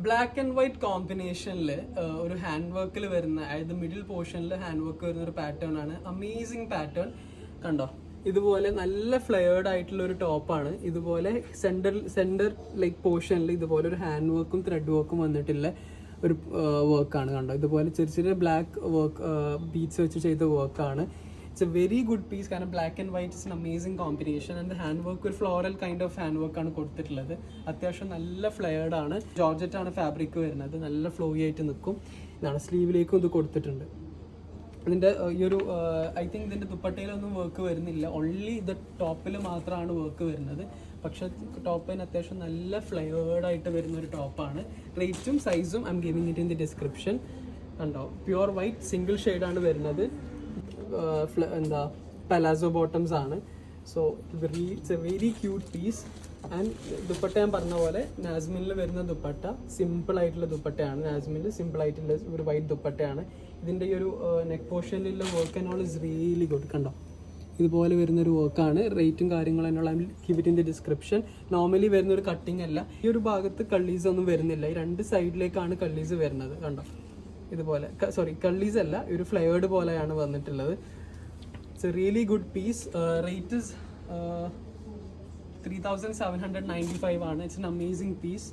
Black and white കോമ്പിനേഷനിൽ ഒരു hand വർക്കിൽ വരുന്ന, അതായത് മിഡിൽ പോർഷനിൽ ഹാൻഡ് വർക്ക് വരുന്ന ഒരു പാറ്റേൺ ആണ്. അമേസിങ് പാറ്റേൺ കണ്ടോ. ഇതുപോലെ നല്ല ഫ്ലെയർഡ് ആയിട്ടുള്ള ഒരു ടോപ്പാണ്. ഇതുപോലെ സെന്റർ ലൈക്ക് പോർഷനിൽ ഇതുപോലെ ഒരു ഹാൻഡ് വർക്കും ത്രെഡ് വർക്കും വന്നിട്ടുള്ള ഒരു വർക്കാണ് കണ്ടോ. ഇതുപോലെ ചെറിയ ചെറിയ ബ്ലാക്ക് വർക്ക് ബീഡ്സ് വെച്ച് ചെയ്ത വർക്കാണ്. It's a very good piece. കാരണം black and white is an amazing combination. And hand work ഒരു ഫ്ലോറൽ കൈൻഡ് ഓഫ് ഹാൻഡ് വർക്കാണ് കൊടുത്തിട്ടുള്ളത്. അത്യാവശ്യം നല്ല ഫ്ലെയർഡ് ആണ്. ജോർജറ്റ് ആണ് ഫാബ്രിക് വരുന്നത്. നല്ല ഫ്ലോയി ആയിട്ട് നിൽക്കും. ഇതാണ് സ്ലീവിലേക്കും ഇത് കൊടുത്തിട്ടുണ്ട്. ഇതിൻ്റെ ഈ ഒരു ഐ തിങ്ക് ഇതിൻ്റെ ദുപ്പട്ടയിലൊന്നും വർക്ക് വരുന്നില്ല. ഓൺലി ഇത് ടോപ്പിൽ മാത്രമാണ് വർക്ക് വരുന്നത്. പക്ഷെ ടോപ്പിന് അത്യാവശ്യം നല്ല ഫ്ലെയർഡ് ആയിട്ട് വരുന്ന ഒരു ടോപ്പാണ്. റേറ്റും സൈസും I am giving it in the description. കണ്ടോ, പ്യുവർ വൈറ്റ് സിംഗിൾ ഷെയ്ഡാണ് വരുന്നത്. എന്താ പലാസോ ബോട്ടംസ് ആണ്. So it's a very cute piece. And dupatta ഞാൻ പറഞ്ഞ പോലെ നാസ്മിനിൽ വരുന്ന ദുപ്പട്ട സിമ്പിൾ ആയിട്ടുള്ള ദുപ്പട്ടയാണ്. നാസ്മിനിൽ സിമ്പിൾ ആയിട്ടുള്ള ഒരു വൈറ്റ് ദുപ്പട്ടയാണ്. ഇതിൻ്റെ ഈ ഒരു നെക്ക് പോർഷനിലുള്ള work and all is really good. കണ്ടോ, ഇതുപോലെ വരുന്നൊരു വർക്കാണ്. റേറ്റും കാര്യങ്ങളും എന്നുള്ള give it in the description. Normally വരുന്നൊരു കട്ടിങ് അല്ല. ഈ ഒരു ഭാഗത്ത് കള്ളീസ് ഒന്നും വരുന്നില്ല. ഈ രണ്ട് സൈഡിലേക്കാണ് കള്ളീസ് വരുന്നത്. കണ്ടോ, ഇതുപോലെ കള്ളീസ് അല്ല, ഒരു ഫ്ലെയർഡ് പോലെയാണ് വന്നിട്ടുള്ളത്. It's a really good piece. Rate is 3795 ആണ്. It's an amazing piece.